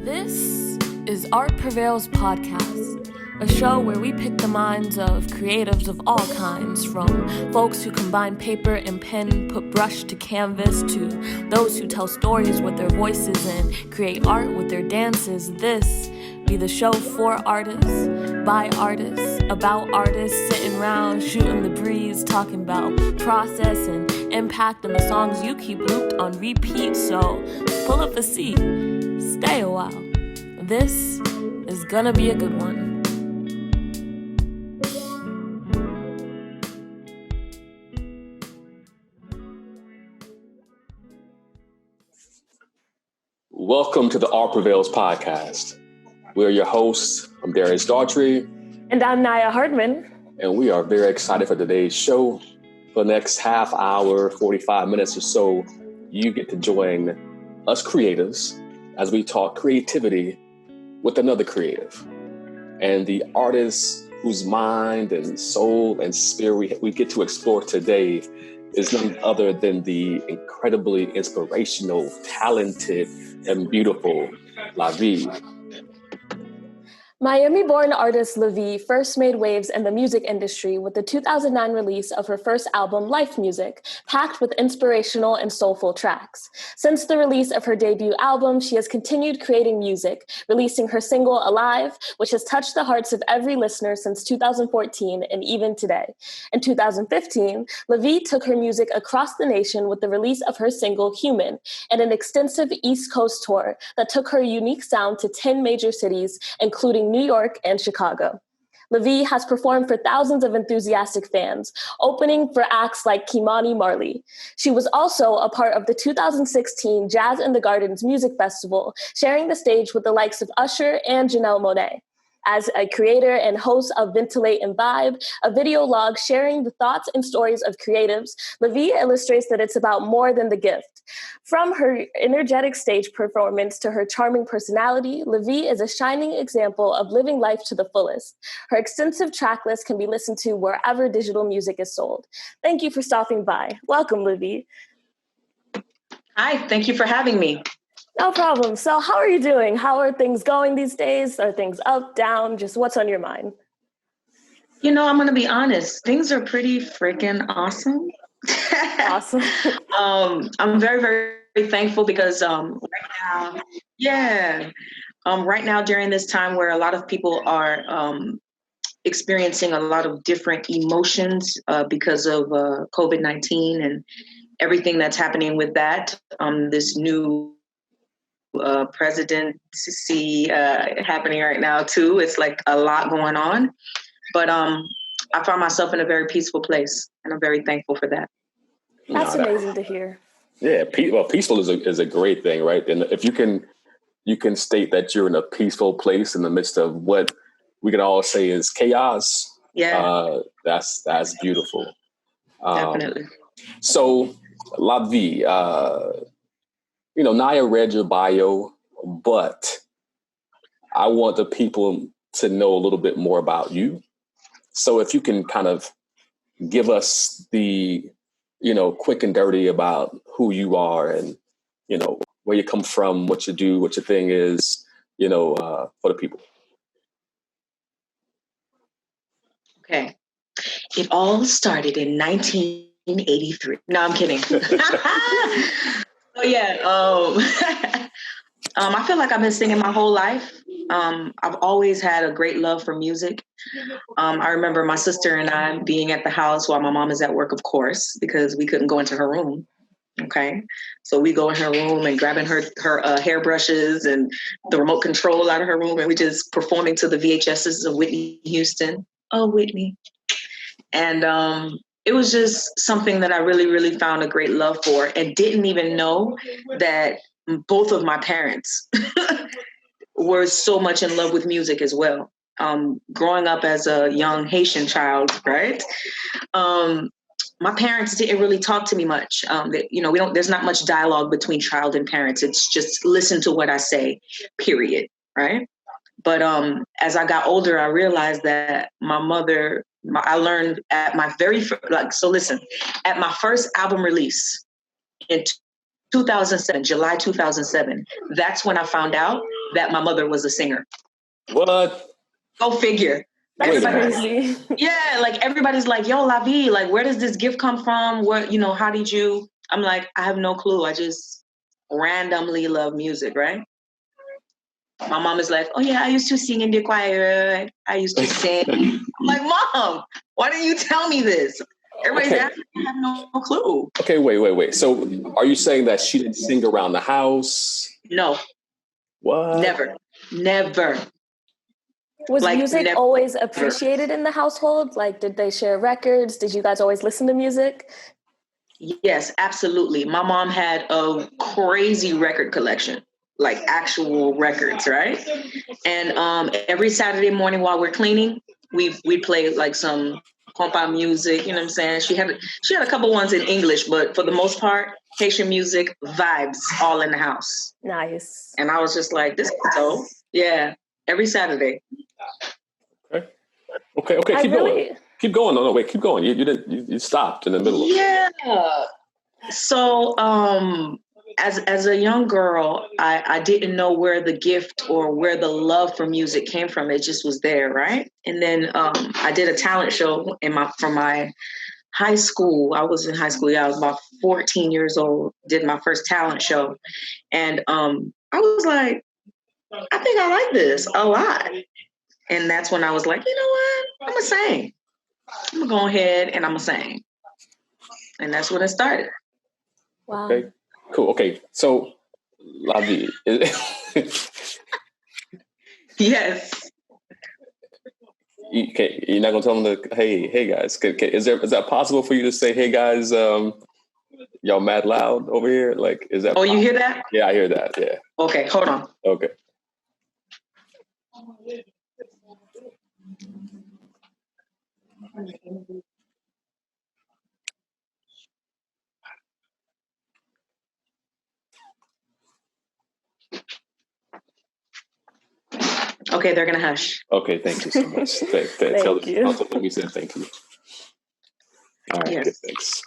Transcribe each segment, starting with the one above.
This is Art Prevails podcast, a show where we pick the minds of creatives of all kinds, from folks who combine paper and pen, put brush to canvas, to those who tell stories with their voices and create art with their dances. This be the show for artists, by artists, about artists, sitting around, shooting the breeze, talking about process and impact and the songs you keep looped on repeat. So pull up a seat, stay a while. This is gonna be a good one. Welcome to the Art Prevails podcast. We're your hosts. I'm Darius and I'm Nyah Hardman. And we are very excited for today's show. For the next half hour, 45 minutes or so, you get to join us creatives as we talk creativity with another creative. And the artist whose mind and soul and spirit we get to explore today is none other than the incredibly inspirational, talented, and beautiful LaVie. Miami-born artist LaVie first made waves in the music industry with the 2009 release of her first album, Life Music, packed with inspirational and soulful tracks. Since the release of her debut album, she has continued creating music, releasing her single, Alive, which has touched the hearts of every listener since 2014 and even today. In 2015, LaVie took her music across the nation with the release of her single, Human, and an extensive East Coast tour that took her unique sound to 10 major cities, including New York and Chicago. LaVie has performed for thousands of enthusiastic fans, opening for acts like Kimani Marley. She was also a part of the 2016 Jazz in the Gardens Music Festival, sharing the stage with the likes of Usher and Janelle Monáe. As a creator and host of Ventilate and Vibe, a video log sharing the thoughts and stories of creatives, LaVie illustrates that it's about more than the gift. From her energetic stage performance to her charming personality, LaVie is a shining example of living life to the fullest. Her extensive track list can be listened to wherever digital music is sold. Thank you for stopping by. Welcome, LaVie. Hi, thank you for having me. No problem. So how are you doing? How are things going these days? Are things up, down? Just what's on your mind? You know, I'm going to be honest. Things are pretty freaking awesome. Awesome. I'm very, very thankful because right now during this time where a lot of people are experiencing a lot of different emotions because of COVID-19 and everything that's happening with that, this new presidency happening right now too. It's like a lot going on, but I found myself in a very peaceful place, and I'm very thankful for that. That's amazing to hear. Yeah, peaceful is a great thing, right? And if you can state that you're in a peaceful place in the midst of what we can all say is chaos. Yeah, that's beautiful. Definitely. So, LaVie, Nyah read your bio, but I want the people to know a little bit more about you. So if you can kind of give us the, quick and dirty about who you are and, where you come from, what you do, what your thing is, for the people. Okay. It all started in 1983. No, I'm kidding. Oh yeah, I feel like I've been singing my whole life. I've always had a great love for music. I remember my sister and I being at the house while my mom is at work, of course, because we couldn't go into her room. Okay, so we go in her room and grabbing her hairbrushes and the remote control out of her room, and we just performing to the VHSs of Whitney Houston. Oh, Whitney. And it was just something that I really, really found a great love for, and didn't even know that both of my parents were so much in love with music as well. Growing up as a young Haitian child, right? My parents didn't really talk to me much. There's not much dialogue between child and parents. It's just listen to what I say, period, right? But as I got older, I realized that my mother, I learned at my at my first album release in 2007, July 2007, that's when I found out that my mother was a singer. What? Go figure. That's crazy. Yeah, like everybody's like, yo, LaVie, like, where does this gift come from? What, you know, how did you? I'm like, I have no clue. I just randomly love music, right? My mom is like, oh yeah, I used to sing in the choir. I used to sing. I'm like, Mom, why didn't you tell me this? Everybody's asking, I have no clue. Okay, wait. So are you saying that she didn't sing around the house? No. What? Never. Was music always appreciated in the household? Like, did they share records? Did you guys always listen to music? Yes, absolutely. My mom had a crazy record collection, like actual records, right? And every Saturday morning while we're cleaning, we play like some compa music, you know what I'm saying? She had a couple ones in English, but for the most part, Haitian music vibes all in the house. Nice. And I was just like, this is dope. Yeah, every Saturday. Okay. Keep going. Keep going. No, wait. Keep going. You stopped in the middle. Yeah. So, as a young girl, I didn't know where the gift or where the love for music came from. It just was there, right? And then I did a talent show from my high school. I was in high school. Yeah, I was about 14 years old. Did my first talent show, and I was like, I think I like this a lot. And that's when I was like, you know what? I'm gonna sing. I'm gonna go ahead and I'm gonna sing. And that's when it started. Wow. Okay, cool. Okay, so LaVie. Yes. Okay, you're not gonna tell them hey guys. Is that possible for you to say, hey guys, y'all mad loud over here? Like, is that? Oh, you hear that? Yeah, I hear that. Yeah. Okay, hold on. Okay. Okay, they're gonna hush. Okay, thank you so much. Tell them we said thank you. All right, yes. Good, thanks.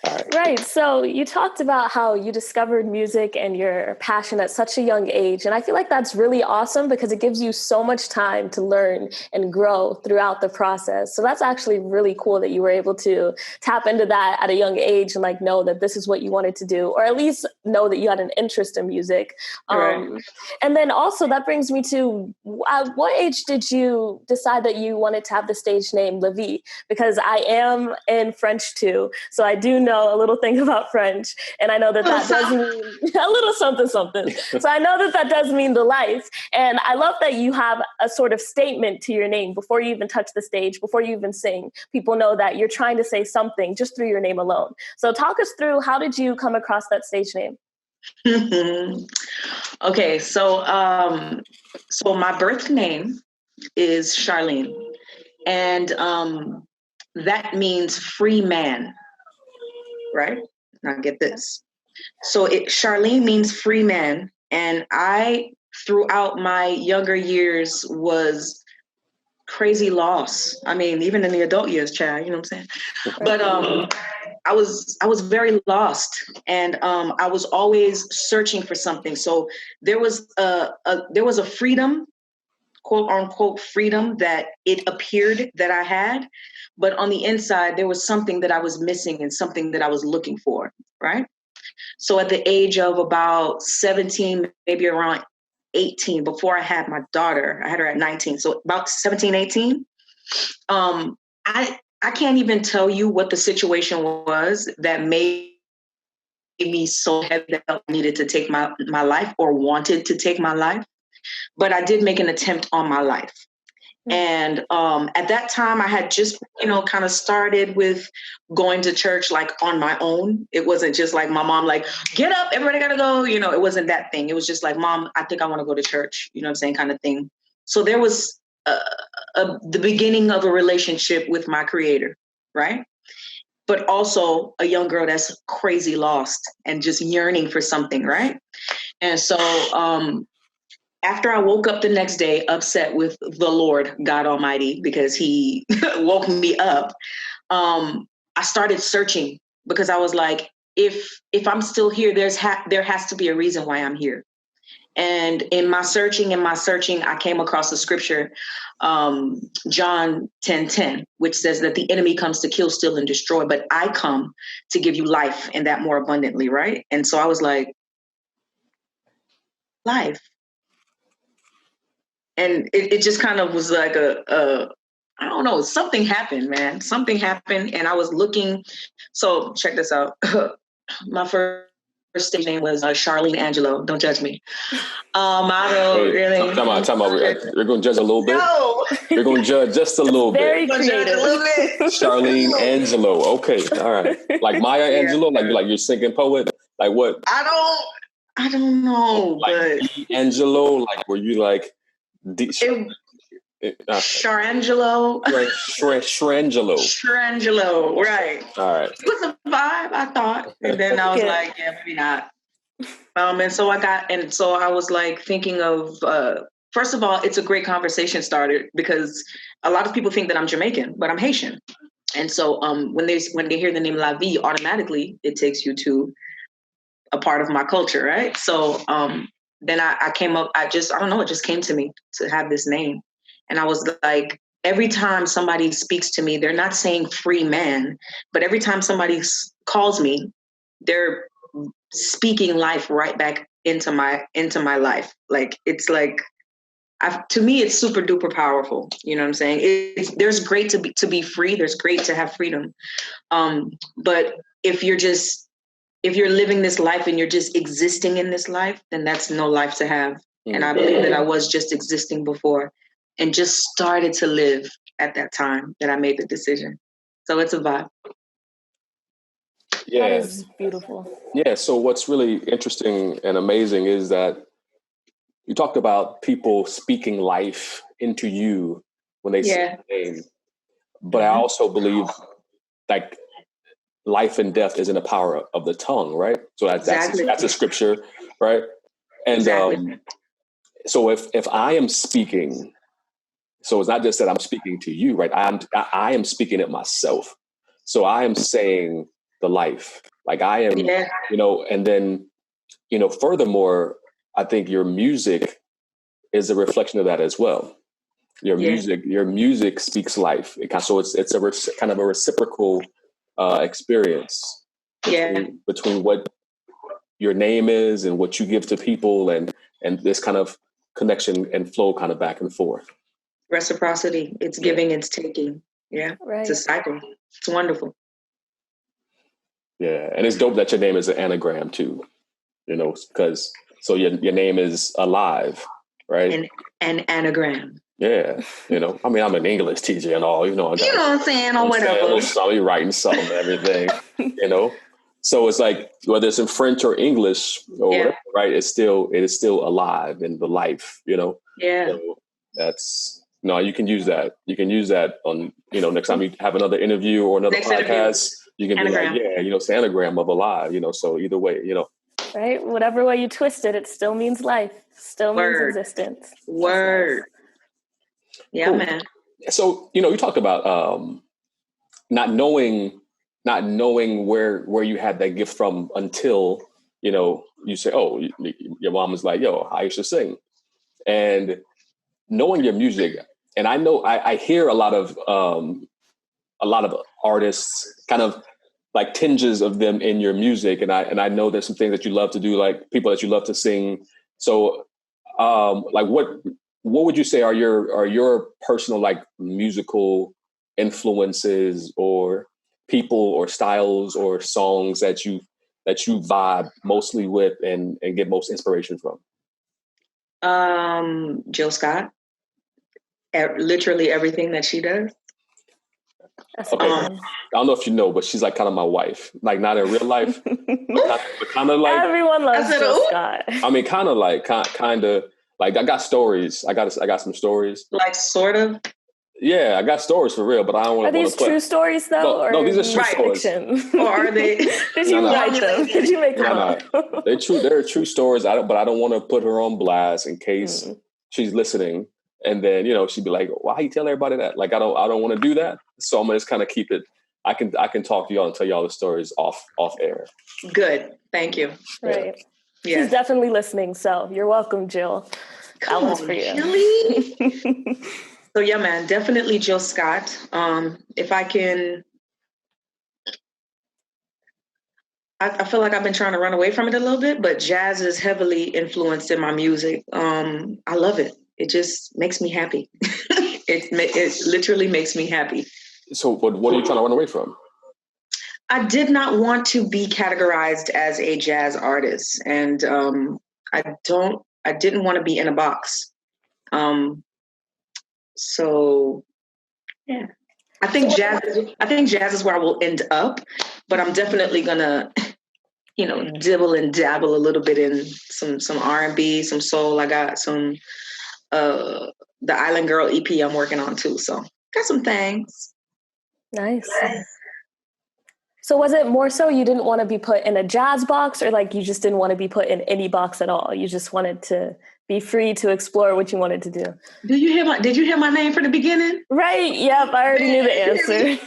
All right. Right. So you talked about how you discovered music and your passion at such a young age. And I feel like that's really awesome because it gives you so much time to learn and grow throughout the process. So that's actually really cool that you were able to tap into that at a young age and like know that this is what you wanted to do, or at least know that you had an interest in music. Right. And then also that brings me to what age did you decide that you wanted to have the stage name LaVie? Because I am in French too. So I do know a little thing about French, and I know that does mean a little something. So I know that does mean the life, and I love that you have a sort of statement to your name before you even touch the stage, before you even sing. People know that you're trying to say something just through your name alone. So talk us through, how did you come across that stage name? Okay, so my birth name is Charlene, and that means free man. Right? Now get this. So Charlene means free man. And I, throughout my younger years, was crazy lost. I mean, even in the adult years, Chad, you know what I'm saying? But I was very lost, and I was always searching for something. So there was a freedom, quote unquote freedom, that it appeared that I had. But on the inside, there was something that I was missing and something that I was looking for, right? So at the age of about 17, maybe around 18, before I had my daughter, I had her at 19. So about 17, 18, I can't even tell you what the situation was that made me so heavy that I needed to take my life or wanted to take my life. But I did make an attempt on my life. And at that time, I had just, kind of started with going to church like on my own. It wasn't just like my mom, like, get up, everybody got to go. It wasn't that thing. It was just like, Mom, I think I want to go to church, you know what I'm saying, kind of thing. So there was the beginning of a relationship with my creator, right? But also a young girl that's crazy lost and just yearning for something, right? And so after I woke up the next day upset with the Lord God Almighty because he woke me up, I started searching because I was like, if I'm still here, there has to be a reason why I'm here. And in my searching, I came across the scripture, John 10:10, which says that the enemy comes to kill, steal, and destroy, but I come to give you life and that more abundantly, right? And so I was like, life. And it just kind of was like I don't know, something happened, man. Something happened, and I was looking. So check this out. My first stage name was Charlene Angelo. Don't judge me. I don't really. Time out. We're going to judge a little bit. No. We're going to judge just a little Very bit. creative. Charlene Angelo. Okay. All right. Like Maya Angelou, like you're singing poet. Like what? I don't know. Like but Angelo, like were you like Sharangelo. Sharangelo, right. All right. It was a vibe, I thought. And then I was like, yeah, maybe not. And so I was like thinking of, first of all, it's a great conversation starter because a lot of people think that I'm Jamaican, but I'm Haitian. And so when they hear the name LaVie, automatically it takes you to a part of my culture, right? So then I came up, I don't know, it just came to me to have this name. And I was like, every time somebody speaks to me, they're not saying free man, but every time somebody calls me, they're speaking life right back into my life. Like, it's like, to me, it's super duper powerful. You know what I'm saying? There's great to be free. There's great to have freedom. But if you're living this life and you're just existing in this life, then that's no life to have. And I believe that I was just existing before and just started to live at that time that I made the decision. So it's a vibe. Yeah. That is beautiful. Yeah. So what's really interesting and amazing is that you talked about people speaking life into you when they say the name. But I also believe like life and death is in the power of the tongue, right? So that's a scripture, right? And so if I am speaking, so it's not just that I'm speaking to you, right? I am speaking it myself. So I am saying the life, like I am, and then, furthermore, I think your music is a reflection of that as well. Your music speaks life. So it's a kind of a reciprocal experience between what your name is and what you give to people, and this kind of connection and flow kind of back and forth. Reciprocity. It's giving, it's taking. Yeah. Right. It's a cycle. It's wonderful. Yeah. And it's dope that your name is an anagram too, because so your name is alive, right? An anagram. Yeah. I mean, I'm an English teacher and all, you know what I'm saying, or whatever. I'll be writing something and everything, So it's like, whether it's in French or English or whatever, right? It is still alive in the life, Yeah. So that's, you can use that. You can use that on, next time you have another interview or another podcast, you can anagram. Be like, it's the anagram of alive, So either way, Right? Whatever way you twist it, it still means life, still means existence. Word. Yeah, cool. Man. So, you talked about not knowing where you had that gift from until, you say, oh, your mom was like, yo, I used to sing. And knowing your music, and I know I hear a lot of artists, kind of like tinges of them in your music, and I know there's some things that you love to do, like people that you love to sing. So, like what would you say are your personal like musical influences, or people or styles or songs that you vibe mostly with and get most inspiration from? Jill Scott. Literally everything that she does. Okay. I don't know if you know, but she's like kind of my wife. Like not in real life, but kind of like everyone loves Jill Scott. I mean, kind of like like I got stories. I got some stories. Like sort of. Yeah, I got stories for real, but I don't want to. Are these true stories though? No, these are true stories. Fiction? Or are they? Did you write them? Did you make them up? They're true. They're true stories. But I don't want to put her on blast in case she's listening. And then, she'd be like, why you tell everybody that? Like, I don't want to do that. So I'm going to just kind of keep it. I can talk to y'all and tell y'all the stories off air. Good. Thank you. Right. She's definitely listening. So you're welcome, Jill. Come on, for you. Jilly. So yeah, man, definitely Jill Scott. If I can, I feel like I've been trying to run away from it a little bit, but jazz is heavily influenced in my music. I love it. It just makes me happy. It literally makes me happy. So what are you trying to run away from? I did not want to be categorized as a jazz artist, and I didn't want to be in a box. So yeah, I think jazz is where I will end up, but I'm definitely gonna, dibble and dabble a little bit in some R&B, some soul. I got some the Island Girl EP I'm working on too, so got some things. Nice. So was it more so you didn't want to be put in a jazz box, or like you just didn't want to be put in any box at all? You just wanted to be free to explore what you wanted to do. Did you hear my name from the beginning? Right. Yep. I already knew the answer.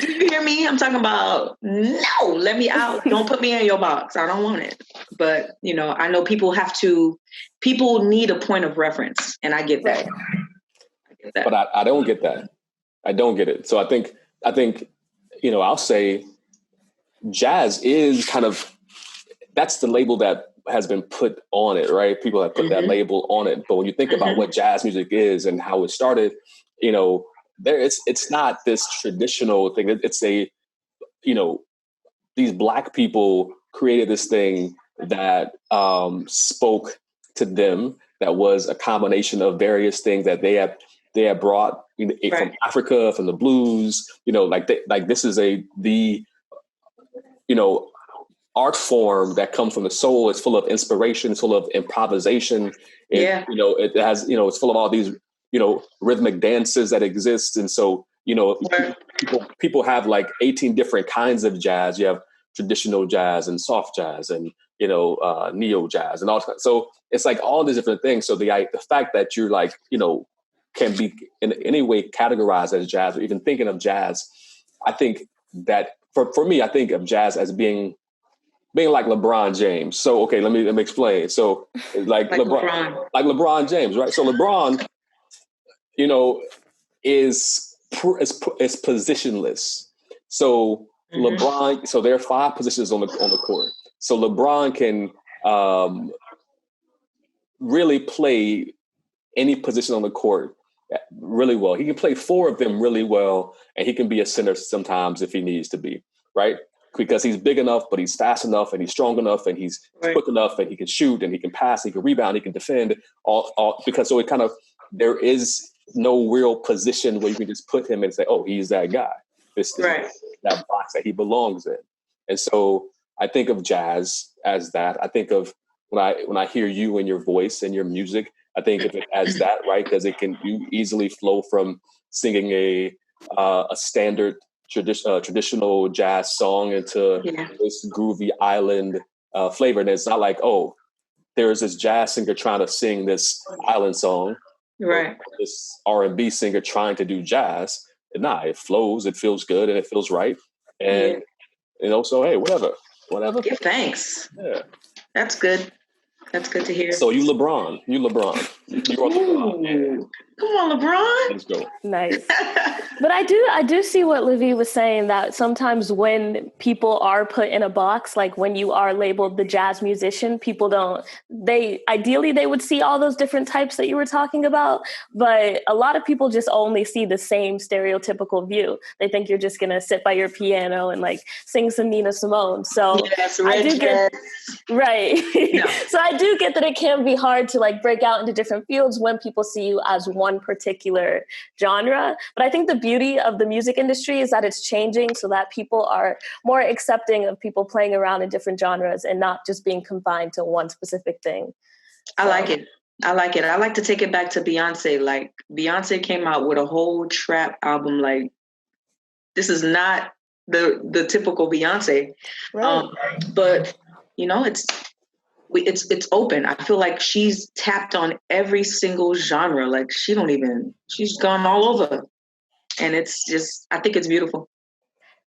Did you hear me? I'm talking about, no, let me out. Don't put me in your box. I don't want it. But, I know people need a point of reference, and I get that. But I don't get that. I don't get it. So I think, I'll say jazz is kind of, that's the label that has been put on it, right? People have put that label on it. But when you think about what jazz music is and how it started, it's not this traditional thing. It's these Black people created this thing that spoke to them, that was a combination of various things that they have brought from Africa, from the blues, this is the art form that comes from the soul. It's full of inspiration, it's full of improvisation. It has, it's full of all these, rhythmic dances that exist. And so, people have like 18 different kinds of jazz. You have traditional jazz and soft jazz and, neo jazz and all that. So it's like all these different things. So the fact that you're like, can be in any way categorized as jazz, or even thinking of jazz, I think that for me, I think of jazz as being like LeBron James. So, okay, let me explain. So like LeBron James, right? So LeBron, is positionless. So LeBron, so there are 5 positions on the court. So LeBron can really play any position on the court really well. He can play 4 of them really well, and he can be a center sometimes if he needs to be, right? Because he's big enough, but he's fast enough, and he's strong enough, and he's quick enough, and he can shoot, and he can pass, he can rebound, he can defend. All because so it kind of, there is no real position where you can just put him and say, oh, he's that guy. This is that box that he belongs in. And so I think of jazz as that. I think of when I hear you and your voice and your music, I think of it as that, right? Because you easily flow from singing a standard traditional jazz song into this groovy island flavor. And it's not like, oh, there's this jazz singer trying to sing this island song, right? This R&B singer trying to do jazz. Nah, it flows, it feels good, and it feels right. And so hey, whatever. Give thanks. Yeah, that's good. That's good to hear. So you LeBron. You are LeBron. Yeah. Come on, LeBron. Let's go. Nice. But I do see what LaVie was saying, that sometimes when people are put in a box, like when you are labeled the jazz musician, people ideally they would see all those different types that you were talking about. But a lot of people just only see the same stereotypical view. They think you're just going to sit by your piano and like sing some Nina Simone. So I do get, right. Yeah. So I do get that it can be hard to like break out into different fields when people see you as one particular genre. But I think the beauty of the music industry is that it's changing so that people are more accepting of people playing around in different genres and not just being confined to one specific thing. I like it. I like to take it back to Beyonce. Like Beyonce came out with a whole trap album. Like this is not the typical Beyonce. Right. But it's open. I feel like she's tapped on every single genre. Like she's gone all over. And it's just, I think it's beautiful.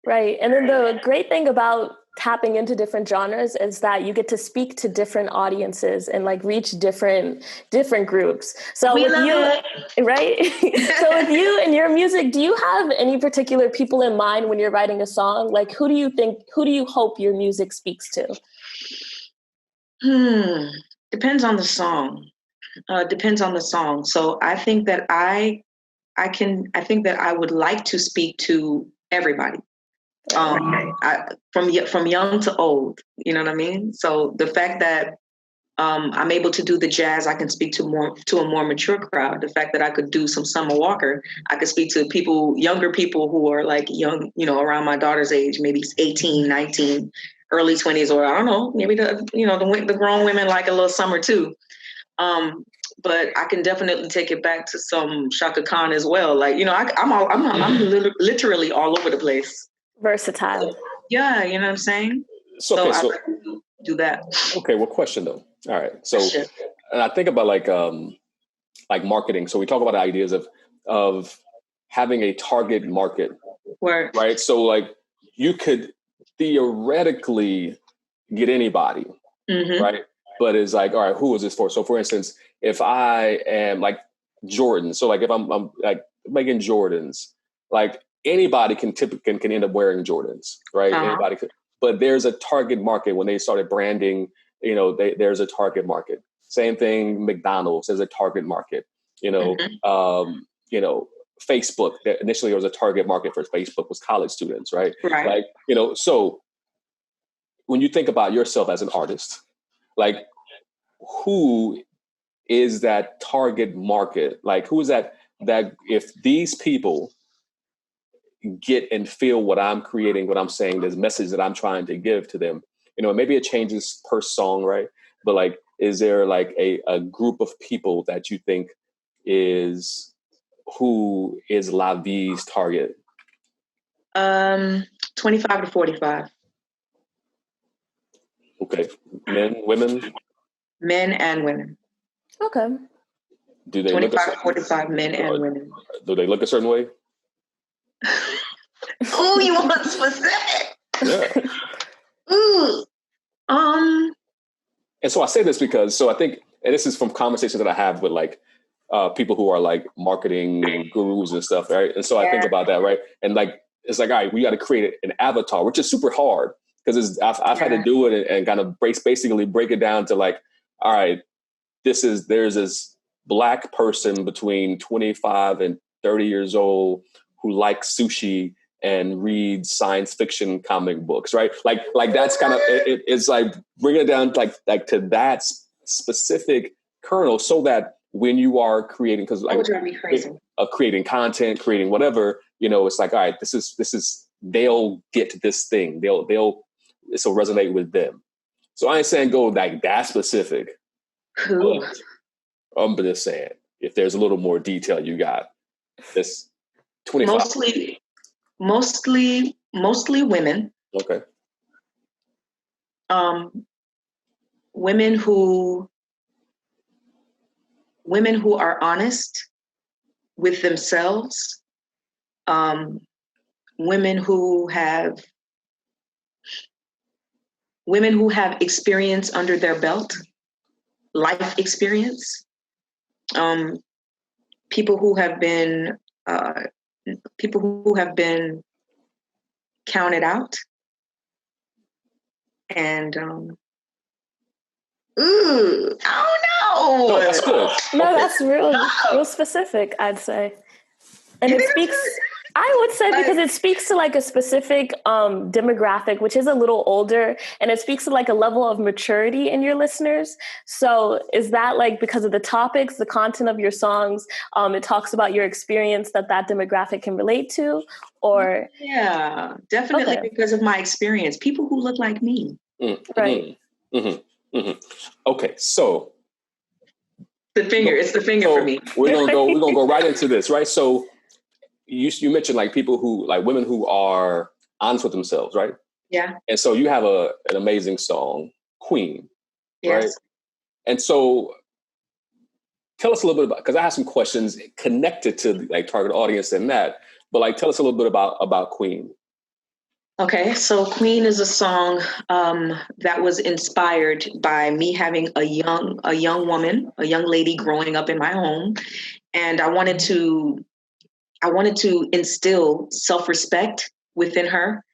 Right. And then the great thing about tapping into different genres is that you get to speak to different audiences and like reach different groups. So with you, right? So with you and your music, do you have any particular people in mind when you're writing a song? Like who do you hope your music speaks to? Depends on the song. Depends on the song. So I think that I think that I would like to speak to everybody. From young to old, you know what I mean? So the fact that I'm able to do the jazz, I can speak to a more mature crowd. The fact that I could do some Summer Walker, I could speak to younger people who are like young, around my daughter's age, maybe 18, 19, early 20s, or I don't know, maybe the grown women like a little summer too. But I can definitely take it back to some Shaka Khan as well. Like, I'm literally all over the place. Versatile. Yeah, you know what I'm saying? So I do that. Okay, well, question though. All right. So and I think about like marketing. So we talk about ideas of having a target market. Right. So like you could theoretically get anybody, right? But it's like, all right, who is this for? So for instance, if I am like Jordan, so like if I'm like making Jordans, like anybody can end up wearing Jordans, right? Anybody could, but there's a target market. When they started branding, there's a target market. Same thing, McDonald's, there's a target market. Facebook, initially there was a target market for Facebook was college students, right? Like, so when you think about yourself as an artist, like who is that target market? Like who is that if these people get and feel what I'm creating, what I'm saying, this message that I'm trying to give to them, maybe it changes per song, right? But like, is there like a group of people that you think who is LaVie's target? 25 to 45. Okay. Men, women? Men and women. Okay. Do they 25 to 45 men and women. Do they look a certain way? Oh, you want specific? Yeah. Ooh. And so I say this because, I think, and this is from conversations that I have with like people who are like marketing gurus and stuff, right? And so I think about that, right? And like, it's like, all right, we got to create an avatar, which is super hard because I've had to do it and kind of basically break it down to like, all right, there's this Black person between 25 and 30 years old who likes sushi and reads science fiction comic books, right? Like that's kind of, it's like bringing it down like to that specific kernel so that when you are creating, because like of creating content, creating whatever, it's like, all right, this is they'll get this thing. This will resonate with them. So I ain't saying go like that specific. Cool. But I'm just saying, if there's a little more detail you got, this 25. Mostly women. Okay. Women who are honest with themselves. Women who have experience under their belt, life experience. People who have been counted out, and I don't know. No, that's good. No, that's real specific, I'd say. And it speaks, I would say, because it speaks to like a specific demographic, which is a little older, and it speaks to like a level of maturity in your listeners. So is that like because of the topics, the content of your songs, it talks about your experience that demographic can relate to? Or yeah, definitely because of my experience. People who look like me. Right. Okay, so it's the finger for me. We're gonna go right into this, right? So you mentioned like people who like women who are honest with themselves, right? Yeah. And so you have an amazing song, Queen, right? And so tell us a little bit about, because I have some questions connected to like target audience and that, but like tell us a little bit about Queen. Okay, so Queen is a song that was inspired by me having a young woman, a young lady growing up in my home, and I wanted to instill self-respect within her.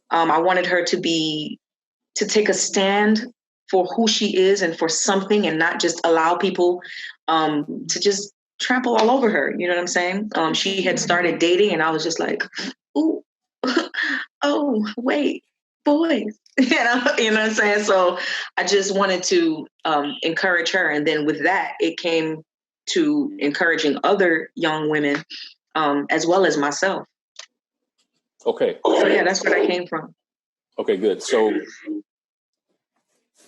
I wanted her to take a stand for who she is and for something, and not just allow people to just trample all over her. You know what I'm saying? She had started dating, and I was just like, ooh, oh, wait, boys. You know what I'm saying? So I just wanted to encourage her. And then with that, it came to encouraging other young women as well as myself. Okay. So yeah, that's where that came from. Okay, good. So,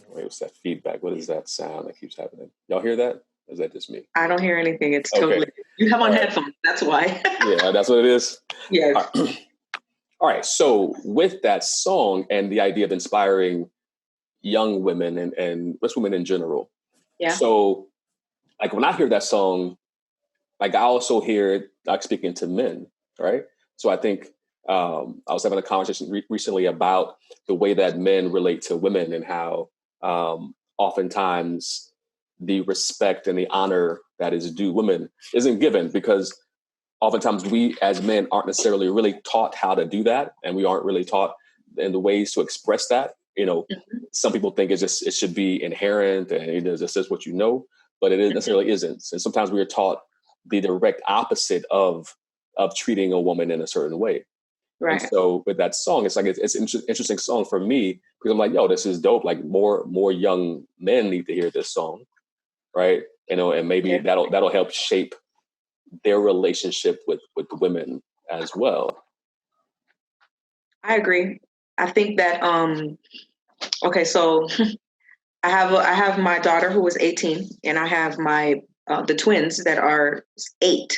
wait, what's that feedback? What is that sound that keeps happening? Y'all hear that? Or is that just me? I don't hear anything. It's Okay. totally, you have on headphones. That's why. Yeah, that's what it is. Yes. All right. So with that song and the idea of inspiring young women and just women in general. Yeah. So like when I hear that song, like I also hear it like speaking to men, right? So I think I was having a conversation recently about the way that men relate to women and how oftentimes the respect and the honor that is due women isn't given because oftentimes we as men aren't necessarily really taught how to do that, and we aren't really taught in the ways to express that. You know, some people think it should be inherent and this is what you know, but it necessarily isn't. And sometimes we are taught the direct opposite of treating a woman in a certain way. Right. And so with that song, it's like it's an interesting song for me because I'm like, yo, this is dope. Like more young men need to hear this song, right? You know, and maybe that'll help shape their relationship with women as well. I agree. I think that okay, so I have my daughter who is 18, and I have my the twins that are 8,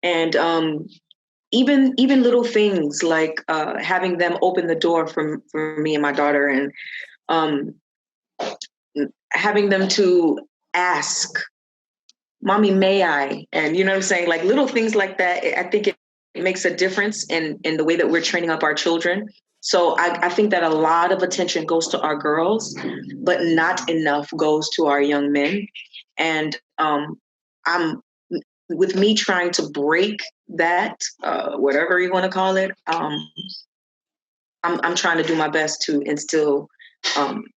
and even little things like having them open the door for me and my daughter, and having them to ask, "Mommy, may I?" And you know what I'm saying, like little things like that. I think it makes a difference in the way that we're training up our children. So I think that a lot of attention goes to our girls, but not enough goes to our young men. And I'm with me trying to break that, whatever you want to call it. I'm trying to do my best to instill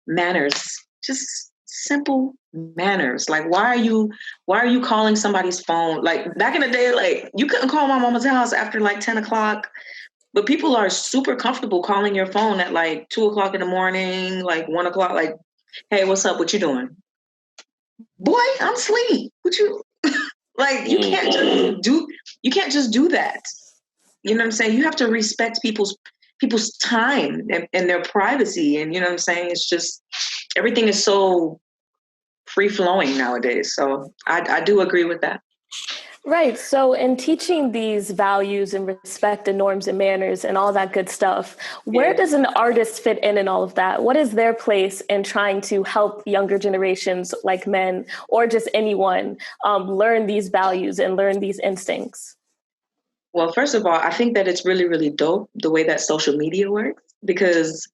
manners, just simple manners. Like, why are you calling somebody's phone? Like back in the day, like you couldn't call my mama's house after like 10 o'clock. But people are super comfortable calling your phone at like 2 o'clock in the morning, like 1 o'clock, like, hey, what's up? What you doing? Boy, I'm asleep. What you like you can't just do that. You know what I'm saying? You have to respect people's time and their privacy. And you know what I'm saying? It's just everything is so free flowing nowadays. So I do agree with that. Right. So in teaching these values and respect and norms and manners and all that good stuff, where does an artist fit in all of that? What is their place in trying to help younger generations like men or just anyone learn these values and learn these instincts? Well, first of all, I think that it's really, really dope the way that social media works, because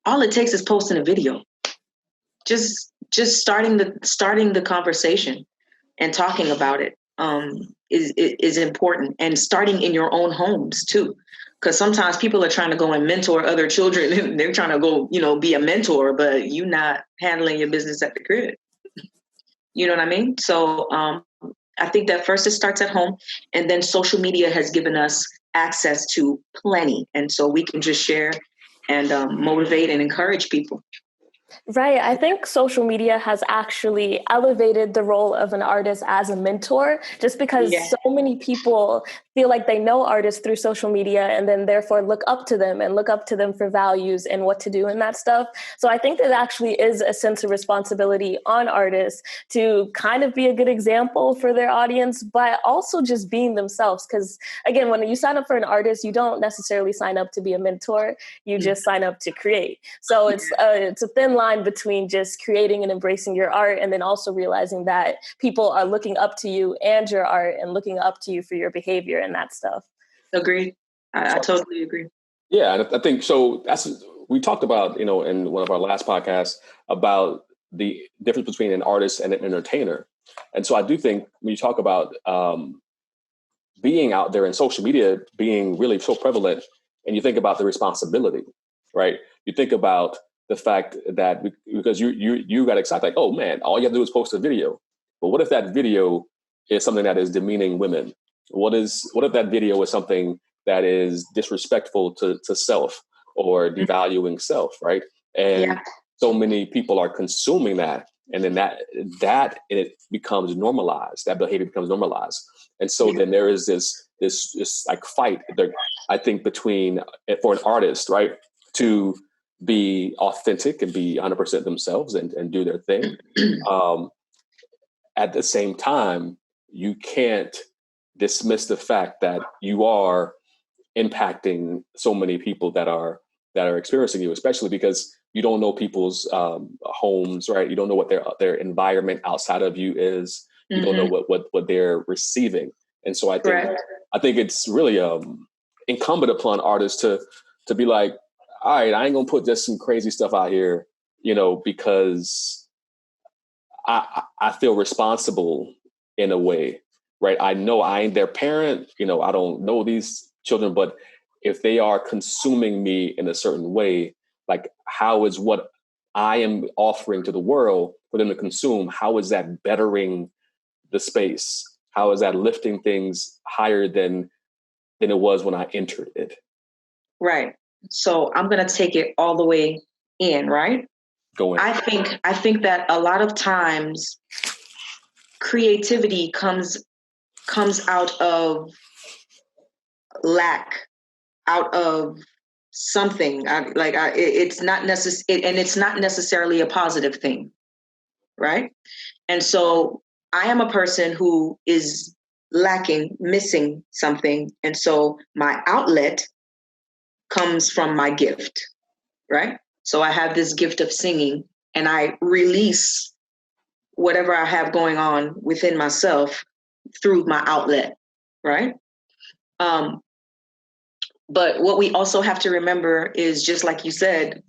all it takes is posting a video. Just starting the conversation and talking about it is important, and starting in your own homes too, because sometimes people are trying to go and mentor other children and they're trying to go, be a mentor, but you not handling your business at the crib. You know what I mean? So I think that first it starts at home, and then social media has given us access to plenty, and so we can just share and motivate and encourage people. Right. I think social media has actually elevated the role of an artist as a mentor, just because so many people feel like they know artists through social media and then therefore look up to them for values and what to do and that stuff. So I think that actually is a sense of responsibility on artists to kind of be a good example for their audience, but also just being themselves. Because again, when you sign up for an artist, you don't necessarily sign up to be a mentor. You just sign up to create. So it's a thin line between just creating and embracing your art, and then also realizing that people are looking up to you and your art and looking up to you for your behavior and that stuff. Agreed. I totally agree. Yeah, and I think so. We talked about, in one of our last podcasts about the difference between an artist and an entertainer. And so I do think when you talk about being out there in social media being really so prevalent, and you think about the responsibility, right? You think about the fact that because you got excited, like, oh man, all you have to do is post a video. But what if that video is something that is demeaning women? What if that video is something that is disrespectful to self or devaluing self, right? And so many people are consuming that, and then that it becomes normalized. That behavior becomes normalized, and so then there is this like fight there, I think, between, for an artist, right, to be authentic and be 100% themselves and do their thing. At the same time, you can't dismiss the fact that you are impacting so many people that are experiencing you, especially because you don't know people's homes, right? You don't know what their environment outside of you is. You don't know what they're receiving. And so I think it's really incumbent upon artists to be like, all right, I ain't gonna put just some crazy stuff out here, because I feel responsible in a way, right? I know I ain't their parent, I don't know these children, but if they are consuming me in a certain way, like, how is what I am offering to the world for them to consume, how is that bettering the space? How is that lifting things higher than it was when I entered it? Right. So I'm going to take it all the way in, right? Go in. I think that a lot of times creativity comes out of lack, out of something. It's not necessary, and it's not necessarily a positive thing, right? And so I am a person who is lacking, missing something, and so my outlet comes from my gift, right? So I have this gift of singing, and I release whatever I have going on within myself through my outlet, right? But what we also have to remember is, just like you said,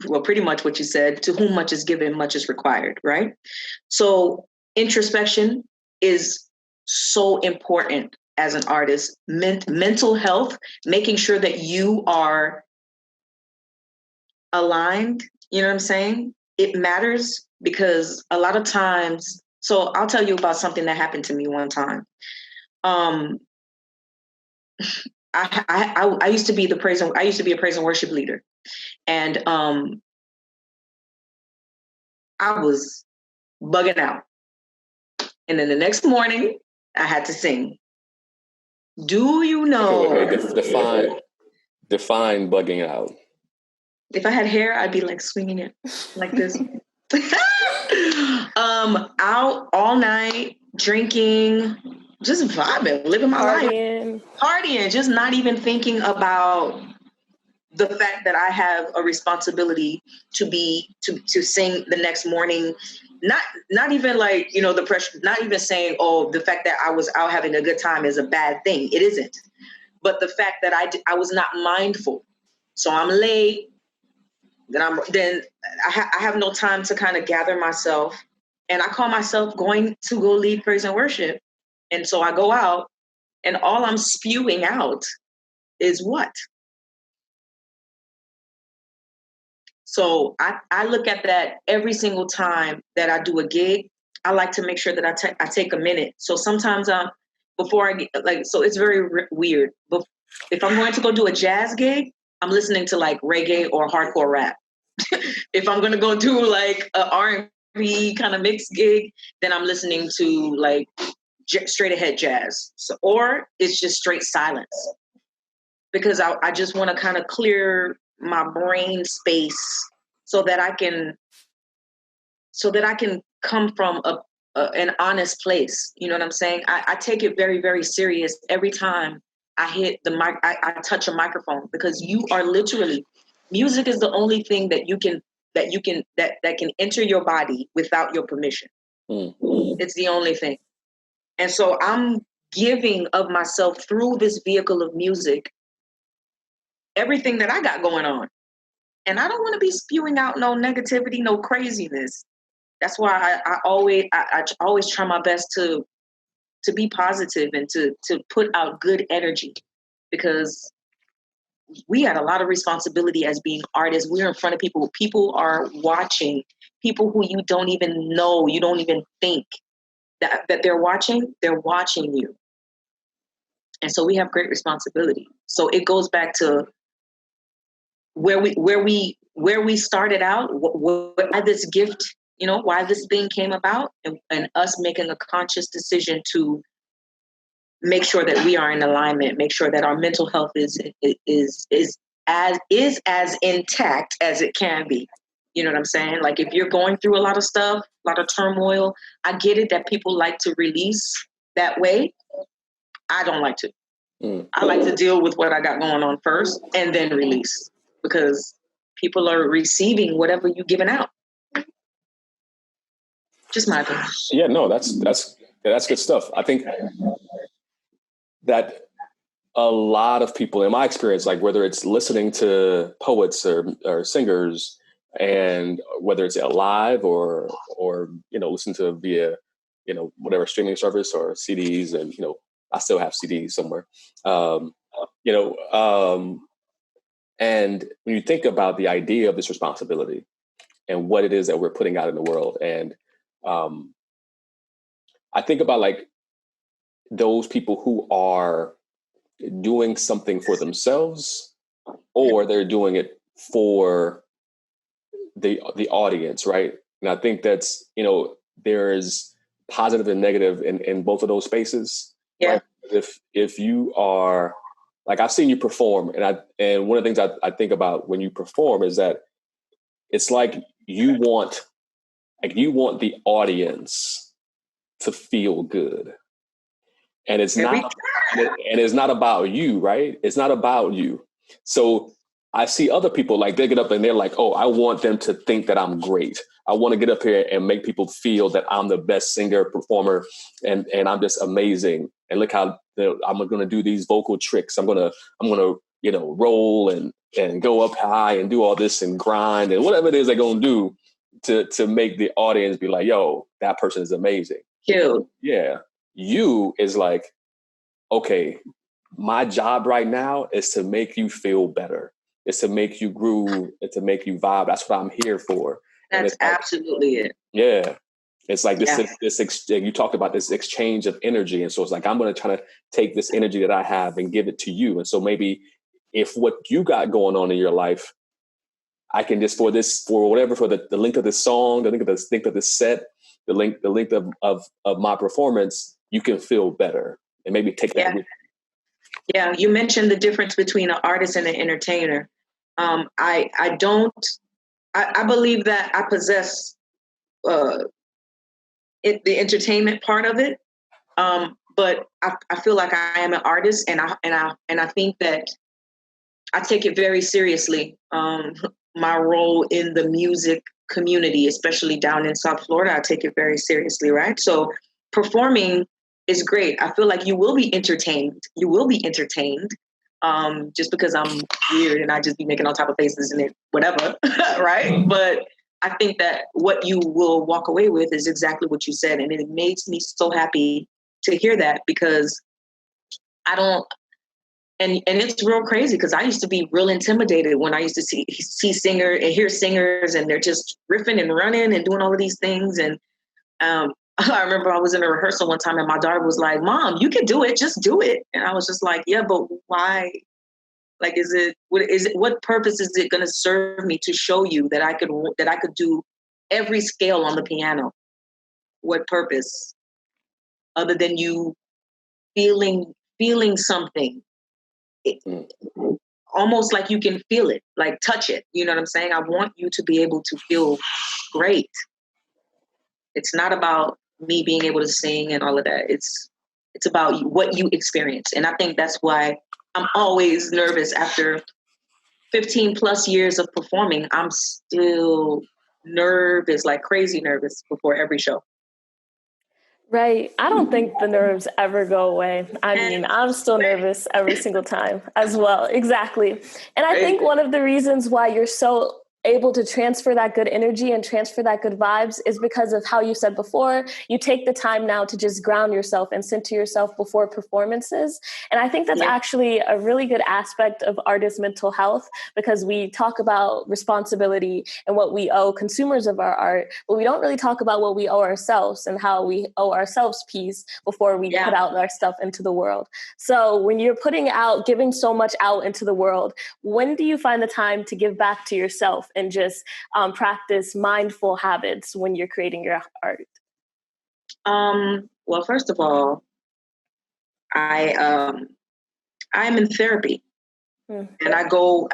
well, pretty much what you said, to whom much is given, much is required, right? So introspection is so important as an artist. Mental health, making sure that you are aligned, you know what I'm saying? It matters, because a lot of times, so I'll tell you about something that happened to me one time. I used to be a praise and worship leader, and I was bugging out. And then the next morning, I had to sing. Do you know? Okay, define bugging out. If I had hair, I'd be like swinging it like this. Out all night, drinking, just vibing, living my life, partying, just not even thinking about the fact that I have a responsibility to sing the next morning. Not even like, the pressure, not even saying, oh, the fact that I was out having a good time is a bad thing. It isn't. But the fact that I was not mindful. So I'm late. Then I have no time to kind of gather myself. And I call myself going to go lead praise and worship. And so I go out, and all I'm spewing out is what? So I look at that every single time that I do a gig. I like to make sure that I take a minute. So sometimes before I get, so it's very weird. But if I'm going to go do a jazz gig, I'm listening to like reggae or hardcore rap. If I'm going to go do like a R&B kind of mixed gig, then I'm listening to like straight ahead jazz. So, or it's just straight silence, because I just want to kind of clear my brain space so that I can come from an honest place. You know what I'm saying? I take it very, very serious every time I hit the mic. I touch a microphone, because you are literally, music is the only thing that can enter your body without your permission. It's the only thing. And so I'm giving of myself through this vehicle of music. everything that I got going on. And I don't want to be spewing out no negativity, no craziness. That's why I always try my best to be positive and to put out good energy, because we had a lot of responsibility as being artists. We're in front of people. People are watching. People who you don't even know, you don't even think that they're watching. They're watching you. And so we have great responsibility. So it goes back to where we started out, why this gift, why this thing came about, and us making a conscious decision to make sure that we are in alignment, make sure that our mental health is as intact as it can be. You know what I'm saying? Like, if you're going through a lot of stuff, a lot of turmoil, I get it that people like to release that way. I don't like to. I like to deal with what I got going on first and then release, because people are receiving whatever you're giving out. Just my opinion. Yeah, no, that's good stuff. I think that a lot of people, in my experience, like whether it's listening to poets or singers, and whether it's live or listen to via whatever streaming service or CDs, and I still have CDs somewhere, and when you think about the idea of this responsibility and what it is that we're putting out in the world, and I think about like those people who are doing something for themselves, or they're doing it for the audience, right? And I think that's, there's positive and negative in both of those spaces. Yeah. Right? If you are, like, I've seen you perform, and one of the things I think about when you perform is that it's like you want the audience to feel good. And it's not about you, right? It's not about you. So I see other people, like, they get up and they're like, oh, I want them to think that I'm great. I want to get up here and make people feel that I'm the best singer, performer, and I'm just amazing. And look how I'm going to do these vocal tricks. I'm going to roll and go up high and do all this and grind and whatever it is they're going to do to make the audience be like, yo, that person is amazing. Cute. Yeah. You is like, okay, my job right now is to make you feel better. It's to make you groove. It's to make you vibe. That's what I'm here for. That's absolutely it. Yeah. It's like you talked about this exchange of energy. And so it's like, I'm going to try to take this energy that I have and give it to you. And so maybe if what you got going on in your life, I can just for the length of this song, the length of this set, the length of my performance, you can feel better and maybe take that with you. Yeah, you mentioned the difference between an artist and an entertainer. I believe that I possess the entertainment part of it, but I feel like I am an artist, and I think that I take it very seriously. My role in the music community, especially down in South Florida, I take it very seriously, right? So performing is great. I feel like you will be entertained. You will be entertained, just because I'm weird and I just be making all type of faces and whatever, right? But I think that what you will walk away with is exactly what you said, and it makes me so happy to hear that, because I don't. And it's real crazy, because I used to be real intimidated when I used to see singers and hear singers, and they're just riffing and running and doing all of these things. And I remember I was in a rehearsal one time, and my daughter was like, "Mom, you can do it. Just do it." And I was just like, "Yeah, but why? Like, what purpose is it going to serve me to show you that I could do every scale on the piano? What purpose, other than you feeling something?" Almost like you can feel it, like touch it. You know what I'm saying? I want you to be able to feel great. It's not about me being able to sing and all of that. It's about what you experience. And I think that's why I'm always nervous. After 15 plus years of performing, I'm still nervous, like crazy nervous before every show. Right. I don't think the nerves ever go away. I mean, I'm still nervous every single time as well. Exactly. And I think one of the reasons why you're so able to transfer that good energy and transfer that good vibes is because of how you said before, you take the time now to just ground yourself and center yourself before performances. And I think that's actually a really good aspect of artist mental health, because we talk about responsibility and what we owe consumers of our art, but we don't really talk about what we owe ourselves and how we owe ourselves peace before we put out our stuff into the world. So when you're giving so much out into the world, when do you find the time to give back to yourself and just practice mindful habits when you're creating your art? Well, first of all, I'm in therapy, and I go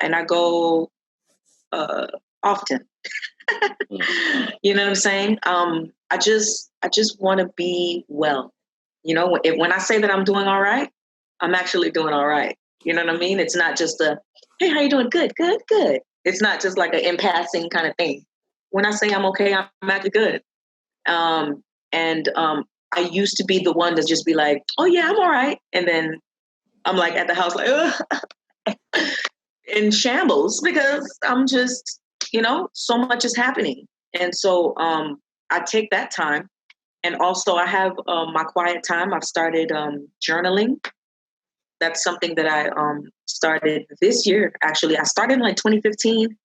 often. You know what I'm saying? I just want to be well. You know, when I say that I'm doing all right, I'm actually doing all right. You know what I mean? It's not just hey, how you doing? Good, good, good. It's not just like an in passing kind of thing. When I say I'm okay, I'm actually good. I used to be the one to just be like, oh yeah, I'm all right. And then I'm like at the house, like, ugh, in shambles, because I'm just, so much is happening. And so I take that time. And also I have my quiet time. I've started journaling. That's something that I started this year. Actually, I started in like 2015,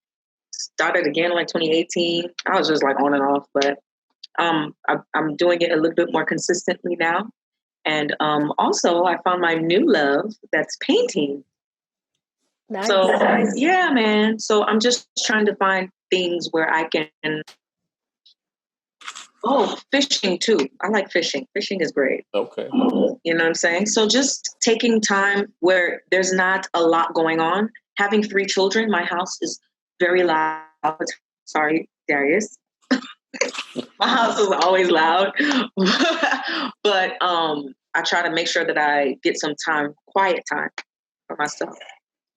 started again in like 2018. I was just like on and off, but I'm doing it a little bit more consistently now. And also I found my new love, that's painting. Nice. So yeah, man. So I'm just trying to find things where I can. Oh, fishing too. I like fishing. Fishing is great. Okay. You know what I'm saying? So just taking time where there's not a lot going on. Having 3 children, my house is very loud. Sorry, Darius. My house is always loud. But I try to make sure that I get some time, quiet time for myself.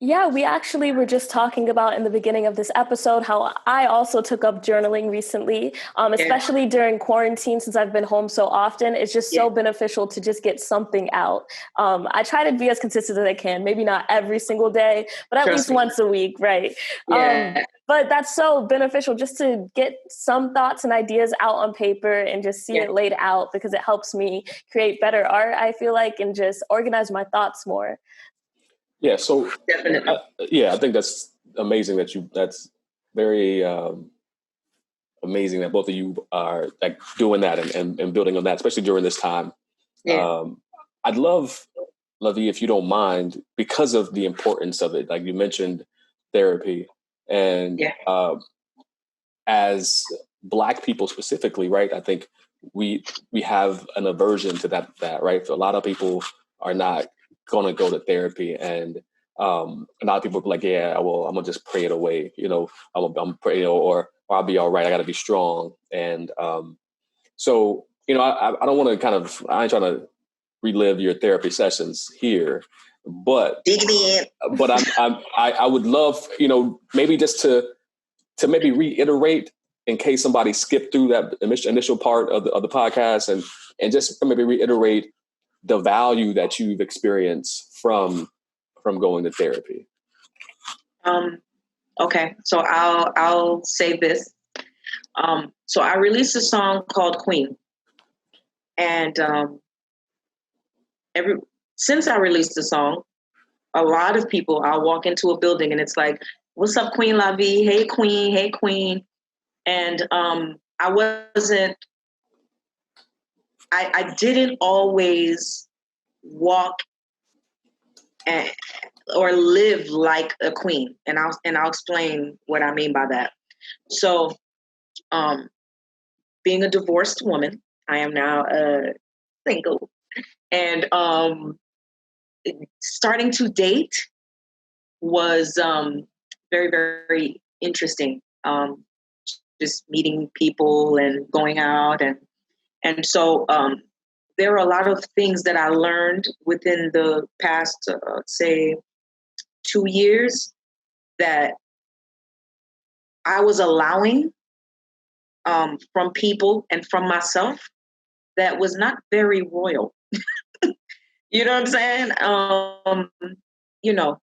Yeah, we actually were just talking about in the beginning of this episode how I also took up journaling recently, especially during quarantine, since I've been home so often. It's just so beneficial to just get something out. I try to be as consistent as I can, maybe not every single day, but at least once a week, right? Yeah. But that's so beneficial just to get some thoughts and ideas out on paper and just see it laid out, because it helps me create better art, I feel like, and just organize my thoughts more. Yeah, so definitely. I think that's amazing that's very amazing that both of you are like doing that and building on that, especially during this time. Yeah. I'd love, LaVie, if you don't mind, because of the importance of it. Like you mentioned therapy, and as Black people specifically, right? I think we have an aversion to that, right? So a lot of people are not going to go to therapy, and a lot of people are like, yeah, well, I'm gonna just pray it away, I'm praying, or I'll be all right. I got to be strong, and so I don't want to I ain't trying to relive your therapy sessions here, but I would love, maybe just to maybe reiterate, in case somebody skipped through that initial part of the podcast, and just maybe reiterate the value that you've experienced from going to therapy. Okay, so I'll say this. So I released a song called Queen, and since I released the song, a lot of people, I'll walk into a building and it's like, "What's up, Queen LaVie? Hey, Queen. Hey, Queen." And I didn't always walk or live like a queen, and I'll explain what I mean by that. So, being a divorced woman, I am now single, and starting to date was very, very interesting. Just meeting people and going out, and so there are a lot of things that I learned within the past, say, 2 years, that I was allowing from people and from myself, that was not very royal. You know what I'm saying? You know,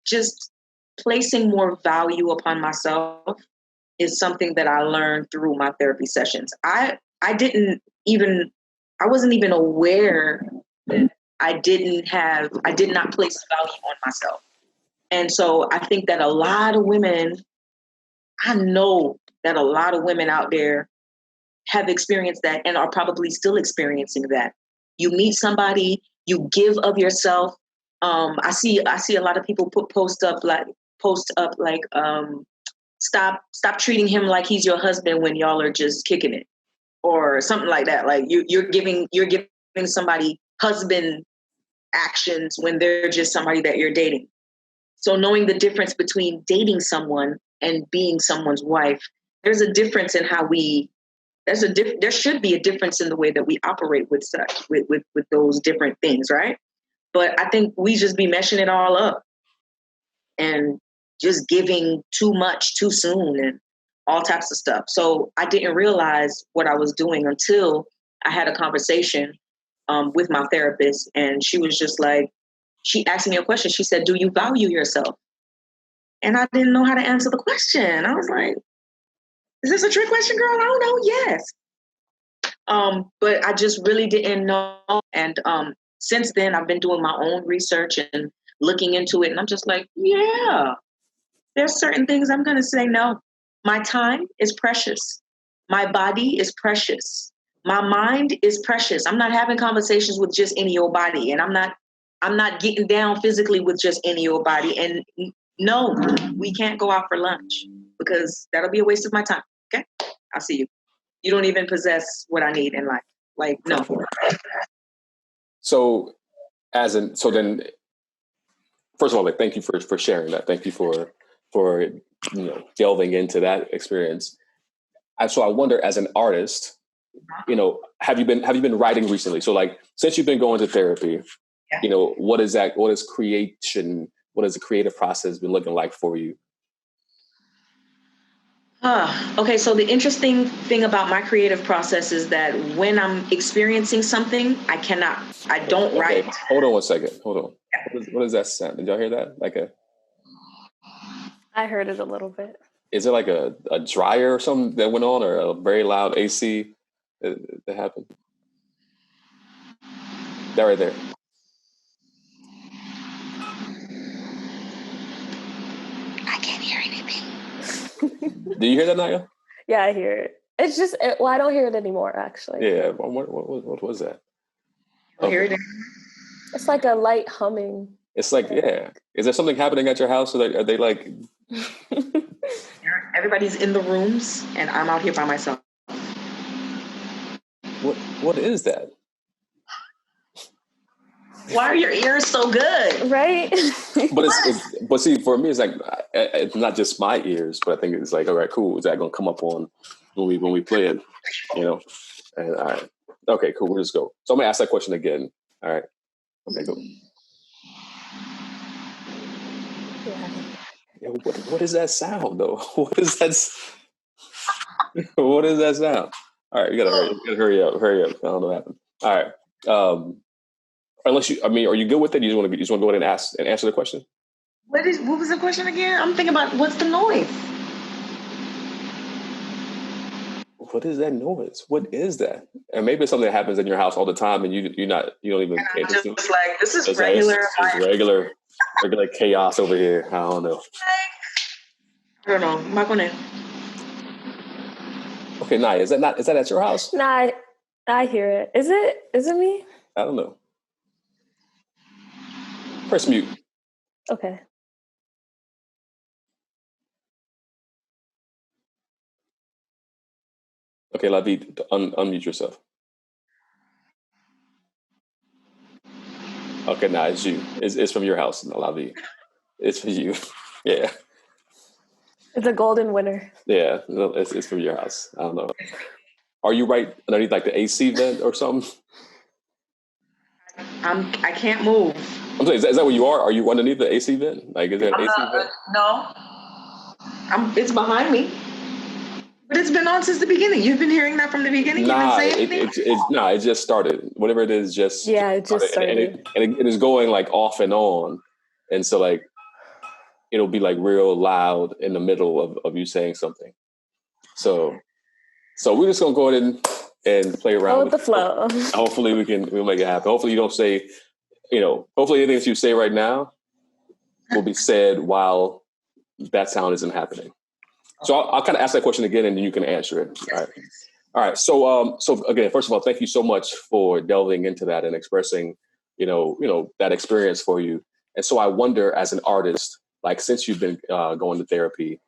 just placing more value upon myself is something that I learned through my therapy sessions. I wasn't even aware that I did not place value on myself. And so I think that I know that a lot of women out there have experienced that and are probably still experiencing that. You meet somebody, you give of yourself. I see a lot of people post up like stop treating him like he's your husband when y'all are just kicking it, or something like that. Like you're giving somebody husband actions when they're just somebody that you're dating. So knowing the difference between dating someone and being someone's wife, there's a difference in how there should be a difference in the way that we operate with those different things, right? But I think we just be meshing it all up and just giving too much too soon and all types of stuff. So I didn't realize what I was doing until I had a conversation with my therapist, and she was just like, she asked me a question. She said, "Do you value yourself?" And I didn't know how to answer the question. I was like, "Is this a trick question, girl?" I don't know. Yes. But I just really didn't know. And since then, I've been doing my own research and looking into it. And I'm just like, yeah, there's certain things I'm going to say no. My time is precious. My body is precious. My mind is precious. I'm not having conversations with just any old body. And I'm not getting down physically with just any old body. And no, we can't go out for lunch because that'll be a waste of my time. Okay? I'll see you. You don't even possess what I need in life. Like, no. So then, first of all, like, thank you for sharing that. Thank you for delving into that experience. So I wonder, as an artist, have you been writing recently? So like, since you've been going to therapy, yeah. What is the creative process been looking like for you? Okay, so the interesting thing about my creative process is that when I'm experiencing something, I don't write. Hold on one second. Hold on. Yeah. What is that sound? Did y'all hear that? I heard it a little bit. Is it like a dryer or something that went on, or a very loud AC that happened? That right there. I can't hear anything. Do you hear that, Nyah? Yeah, I hear it. It's just, I don't hear it anymore, actually. Yeah, what was that? I hear it. It's like a light humming. It's like, yeah. Is there something happening at your house? Are they like... Everybody's in the rooms, and I'm out here by myself. What is that? Why are your ears so good? Right? But see, for me, it's like, it's not just my ears, but I think it's like, all right, cool. Is that going to come up on when we play it? And all right. Okay, cool. We'll just go. So I'm going to ask that question again. All right. Okay, cool. Yeah, what is that sound, though? What is that sound? All right, you gotta hurry up. I don't know what happened. All right. Unless are you good with it? You just want to go ahead and answer the question? What was the question again? I'm thinking about what's the noise? What is that noise? What is that? And maybe it's something that happens in your house all the time, and you don't even pay attention. It's like, this is regular. It's regular chaos over here. I don't know. I don't know. I'm not gonna. Okay, Nyah, is that at your house? Nah, I hear it. Is it me? I don't know. Press mute. Okay. Okay, LaVie, unmute yourself. Okay, nah, it's you. It's from your house, LaVie. It's for you. Yeah. It's a golden winner. Yeah, no, it's from your house. I don't know. Are you right underneath like the AC vent or something? I can't move. I'm saying, is that where you are? Are you underneath the AC vent? Like, is there an AC vent? No. It's behind me. But it's been on since the beginning. You've been hearing that from the beginning. You've been saying it just started. Whatever it is, it just started, and it is going like off and on, and so like it'll be like real loud in the middle of you saying something. So we're just gonna go ahead and play around with the flow. Hopefully we'll make it happen. Hopefully you don't say, hopefully anything that you say right now will be said while that sound isn't happening. So I'll kind of ask that question again, and then you can answer it. All right. So again, first of all, thank you so much for delving into that and expressing, that experience for you. And so I wonder, as an artist, like since you've been going to therapy,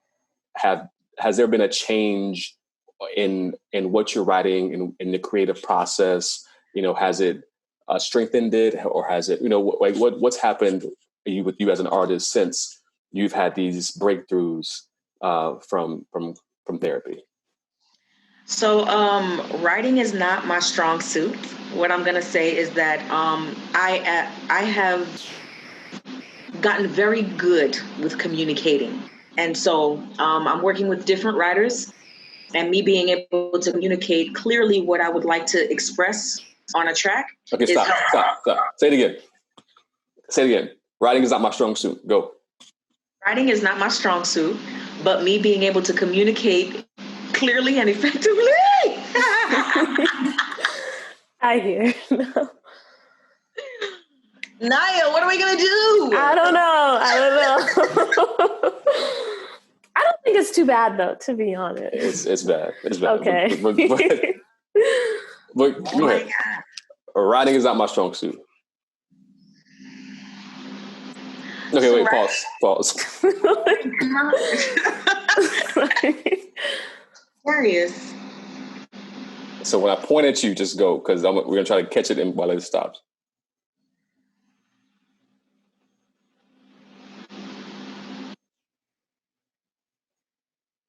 has there been a change in what you're writing in the creative process? Has it strengthened it, or has it, what's happened with you as an artist since you've had these breakthroughs from therapy? So writing is not my strong suit. What I'm going to say is that I have gotten very good with communicating. And so I'm working with different writers, and me being able to communicate clearly what I would like to express on a track. Okay, stop. Say it again. Writing is not my strong suit. Go. Writing is not my strong suit, but me being able to communicate clearly and effectively. I hear. Nyah, what are we going to do? I don't know. I don't think it's too bad, though, to be honest. It's bad. Okay. But go ahead. Writing is not my strong suit. Okay, wait, pause. Darius. So when I point at you, just go, because we're going to try to catch it while it stops.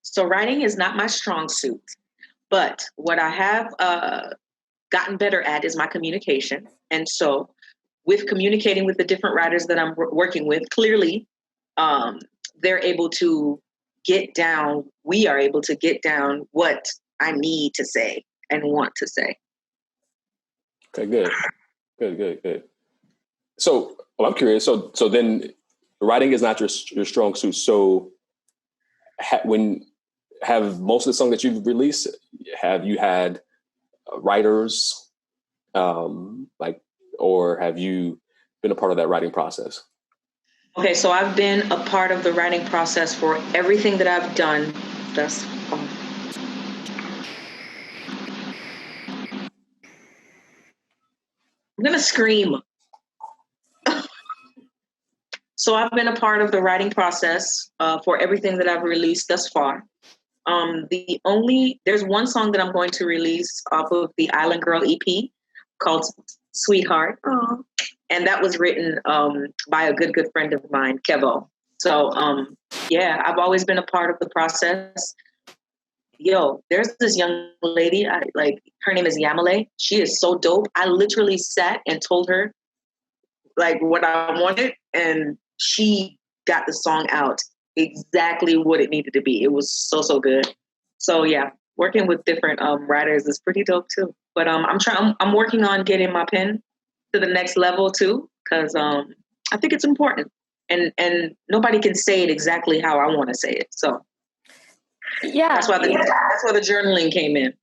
So writing is not my strong suit, but what I have gotten better at is my communication. And so with communicating with the different writers that I'm working with, clearly they're able to get down, we are able to get down what I need to say and want to say. Okay, good. So I'm curious. So then writing is not your strong suit. So have most of the songs that you've released, have you had writers or have you been a part of that writing process? Okay, so I've been a part of the writing process for everything that I've done thus far. I'm gonna scream. So I've been a part of the writing process for everything that I've released thus far. There's one song that I'm going to release off of the Island Girl EP called Sweetheart. Aww. And that was written by a good friend of mine, Kevo. So I've always been a part of the process. There's this young lady, her name is Yamale. She is so dope. I literally sat and told her like what I wanted, and she got the song out exactly what it needed to be. It was so good. So yeah, working with different writers is pretty dope too. But I'm working on getting my pen to the next level too, because I think it's important, and nobody can say it exactly how I want to say it. So yeah, that's why the journaling came in.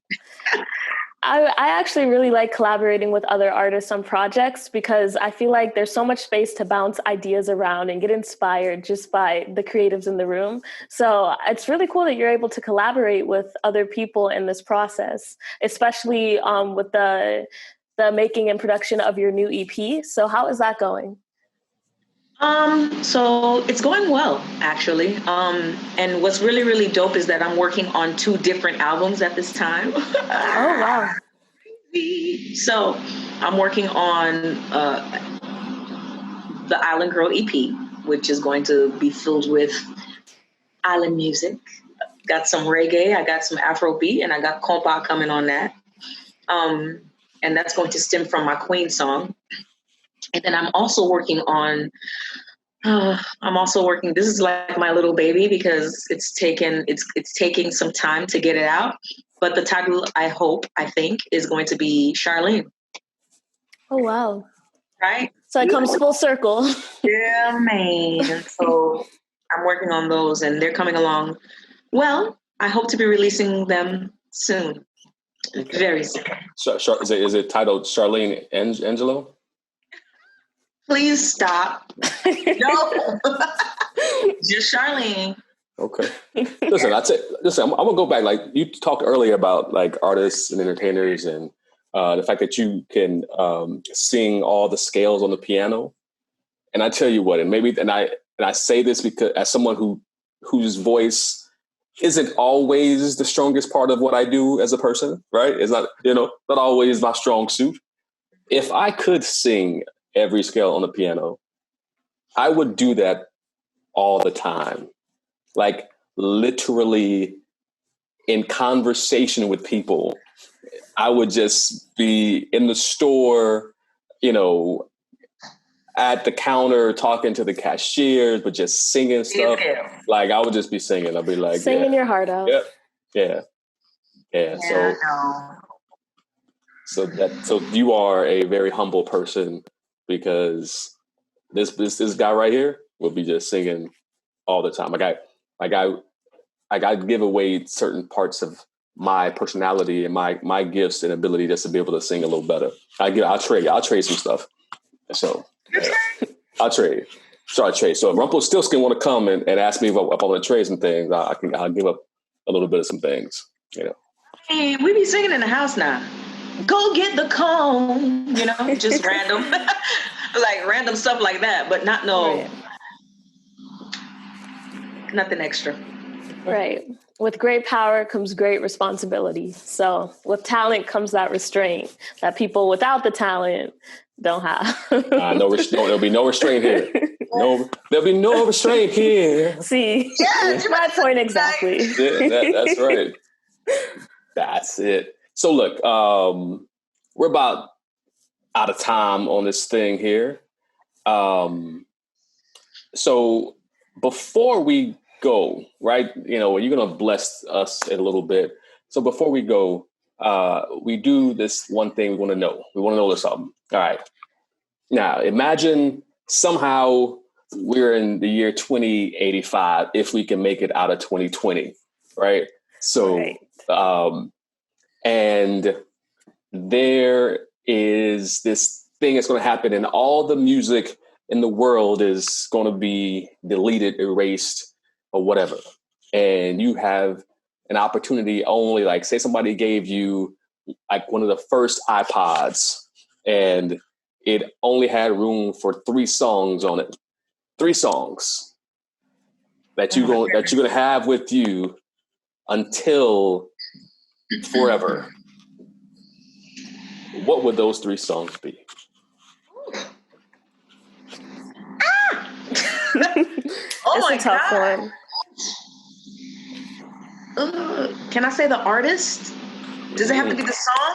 I actually really like collaborating with other artists on projects, because I feel like there's so much space to bounce ideas around and get inspired just by the creatives in the room. So it's really cool that you're able to collaborate with other people in this process, especially with the making and production of your new EP. So how is that going? So it's going well, actually. And what's really, really dope is that I'm working on 2 different albums at this time. Oh, wow. So I'm working on the Island Girl EP, which is going to be filled with island music. Got some reggae, I got some Afrobeat, and I got compa coming on that. And that's going to stem from my Queen song. And then I'm also working on I'm also working. This is like my little baby because it's taking some time to get it out. But the title, I think, is going to be Charlene. Oh, wow. Right? So it comes full circle. Yeah, man. So I'm working on those and they're coming along. Well, I hope to be releasing them soon. Very soon. Is it titled Charlene Angelo? Please stop. No. Just Charlene. Okay. Listen, I'm gonna go back. Like you talked earlier about like artists and entertainers and the fact that you can sing all the scales on the piano. And I tell you what, and I say this because as someone whose voice isn't always the strongest part of what I do as a person, right? It's not, not always my strong suit. If I could sing every scale on the piano, I would do that all the time. Like literally in conversation with people, I would just be in the store, at the counter talking to the cashiers, but just singing stuff. Yeah. Like I would just be singing. I'd be like, singing your heart out. Yeah. So you are a very humble person because this guy right here will be just singing all the time. I give away certain parts of my personality and my gifts and ability just to be able to sing a little better. I'll trade some stuff. So I'll trade. Sorry, trade. So if Rumpelstiltskin want to come and ask me if I want to trade some things, I'll give up a little bit of some things. Hey, we be singing in the house now. Go get the comb, just random, like random stuff like that, but not nothing extra. Right. With great power comes great responsibility. So with talent comes that restraint that people without the talent don't have. There'll be no restraint here. No, there'll be no restraint here. See, my point exactly. That's right. That's it. So look, we're about out of time on this thing here. So before we go, right, you're going to bless us a little bit. So before we go, we do this one thing we want to know. We want to know something. All right. Now, imagine somehow we're in the year 2085, if we can make it out of 2020, right? So, right. And there is this thing that's going to happen and all the music in the world is going to be deleted, erased, or whatever. And you have an opportunity only, like say somebody gave you like one of the first iPods and it only had room for 3 songs on it. 3 songs that you're going to have with you until forever. What would those 3 songs be? Oh my tough God. One. Can I say the artist? Does it have to be the song?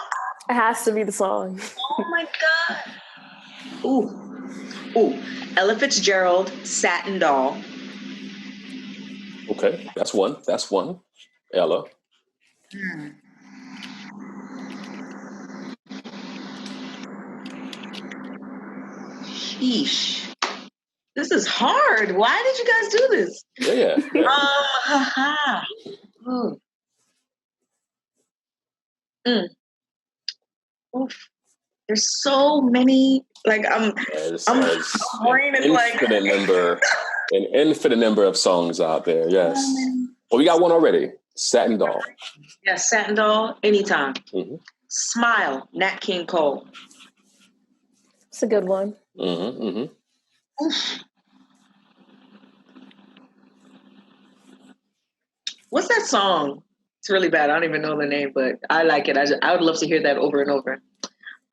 It has to be the song. Oh my God. Ooh. Ella Fitzgerald, Satin Doll. Okay, that's one. Ella. Sheesh. This is hard. Why did you guys do this? Yeah. Oof. There's so many. Like I'm brain is like an infinite number of songs out there. Yes. Well, we got one already. Satin Doll. Yeah, Satin Doll. Anytime. Mm-hmm. Smile. Nat King Cole. It's a good one. Mm-hmm. Mm-hmm. Oof. What's that song? It's really bad. I don't even know the name, but I like it. I would love to hear that over and over.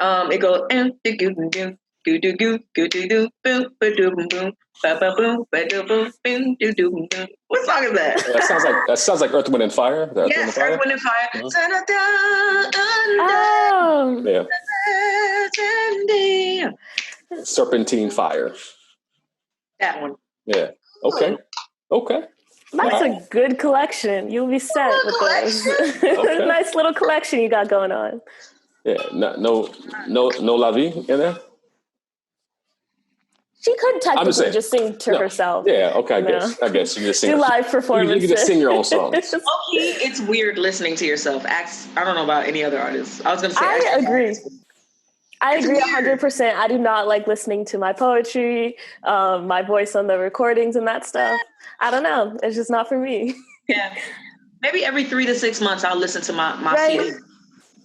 It goes what song is that? That sounds like Earth, Wind and Fire. Yes, Earth, Wind and Fire. Yeah. Serpentine Fire. That one. Yeah. Okay. Okay. That's a good collection. You'll be set with those. Okay. Nice little collection you got going on. Yeah. No LaVie in there? She could technically just sing to herself. Yeah, okay, I guess you just sing. Do live performances. You can just sing your own songs. Okay, it's weird listening to yourself. I don't know about any other artists. I was going to say. I agree. I agree 100%. I do not like listening to my poetry, my voice on the recordings and that stuff. I don't know. It's just not for me. Yeah. Maybe every 3 to 6 months I'll listen to my CD,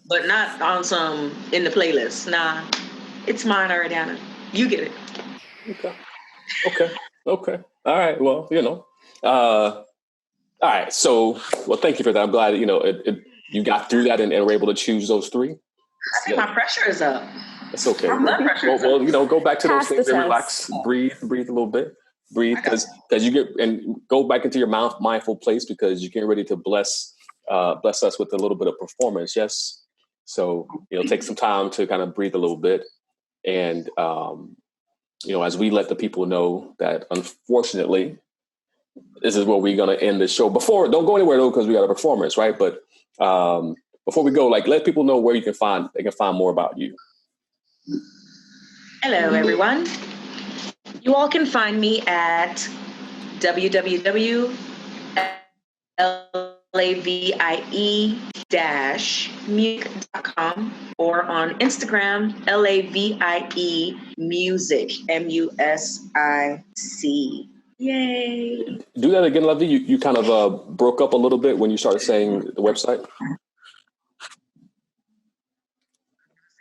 but not on some in the playlist. Nah, it's mine, Ariana. You get it. Okay. All right. Well, all right. So, thank you for that. I'm glad, you got through that and were able to choose those 3. I think my pressure is up. It's okay. My blood pressure is up. Go back to those things and relax, breathe a little bit. Breathe, because you get, and go back into your mindful place, because you're getting ready to bless us with a little bit of performance. Yes. So, take some time to kind of breathe a little bit. And, as we let the people know that, unfortunately, this is where we're going to end the show. Don't go anywhere though, because we got a performance, right? But before we go, let people know where they can find more about you. Hello, everyone. You all can find me at www.lavie-music.com or on Instagram, LAVIE Music, MUSIC. Yay. Do that again, LaVie. You kind of broke up a little bit when you started saying the website.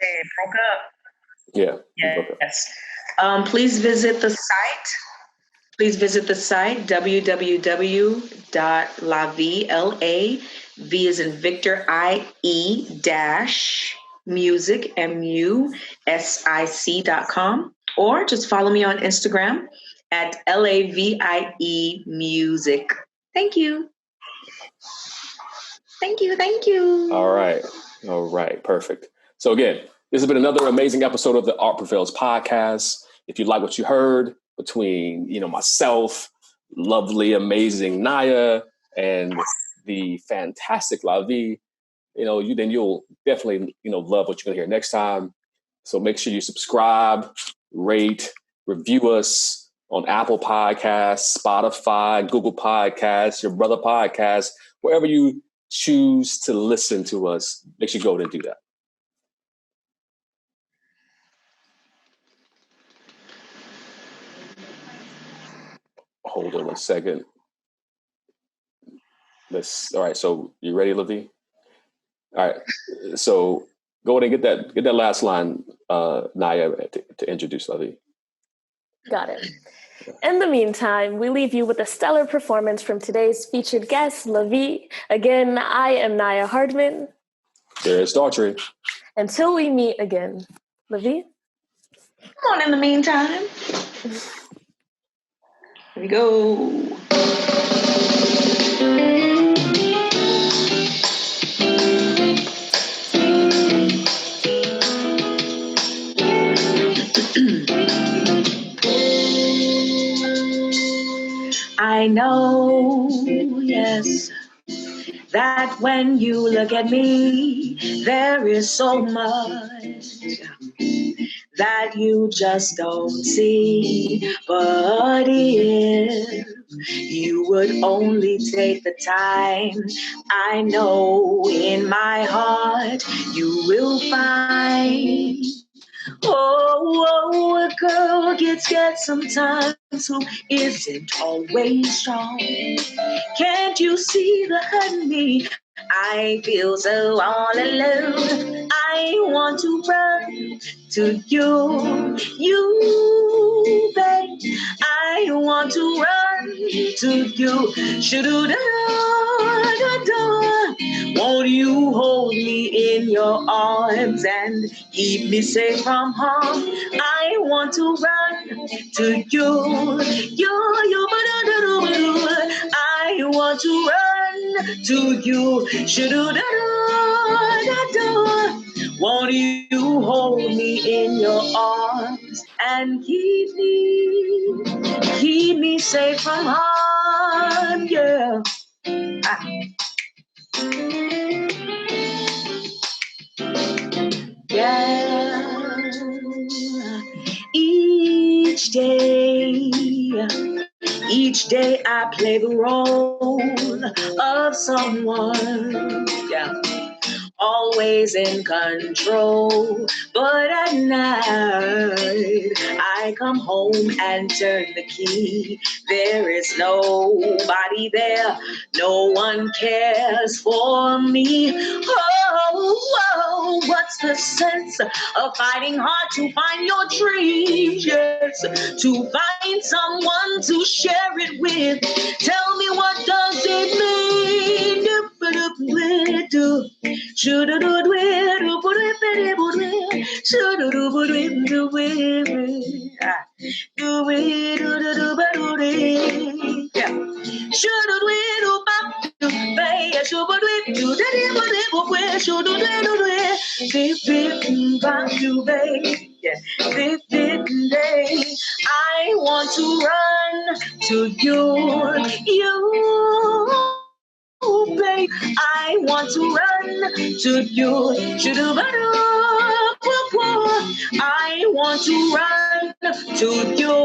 It broke up. Yeah. Yes. Please visit the site. www.lavie, L-A-V as in Victor, I-E -music, MUSIC.com, or just follow me on Instagram at LAVIE Music. Thank you. Thank you. All right. Perfect. So again, this has been another amazing episode of the Art Prevails podcast. If you like what you heard between, myself, lovely, amazing Nyah, and the fantastic LaVie, then you'll definitely, love what you're going to hear next time. So make sure you subscribe, rate, review us on Apple Podcasts, Spotify, Google Podcasts, your brother podcast, wherever you choose to listen to us. Make sure you go and do that. Hold on 1 second. All right. So you ready, LaVie? All right. So go ahead and get that last line, Nyah, to introduce LaVie. Got it. In the meantime, we leave you with a stellar performance from today's featured guest, LaVie. Again, I am Nyah Hardman. There's Daughtry. Until we meet again. LaVie? Come on in the meantime. Here we go. I know, yes, that when you look at me, there is so much that you just don't see. But if you would only take the time, I know in my heart you will find. Oh, a girl gets scared sometimes who isn't always strong. Can't you see the hurt in me? I feel so all alone. I want to run to you, babe. I want to run to you. Shoo-doo-da-da-da. Won't you hold me in your arms and keep me safe from harm? I want to run to you, I want to run to you. Shoo-doo-da-da-da-da. Won't you hold me in your arms and keep me safe from harm, yeah. Yeah. Each day I play the role of someone, yeah, always in control. But at night, I come home and turn the key. There is nobody there. No one cares for me. Oh, what's the sense of fighting hard to find your dreams? Yes, to find someone to share it with. Tell me, what does it mean? I want to run to you, babe. I want to run to you. I want to run to you.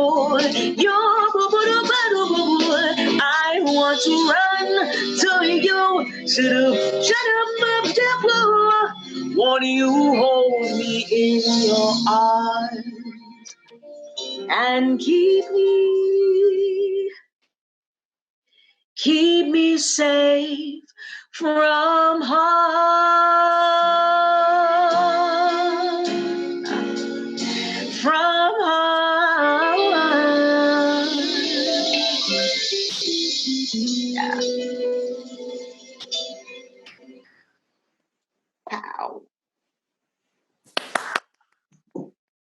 I want to run to you. Want you hold me in your arms and keep me safe from harm.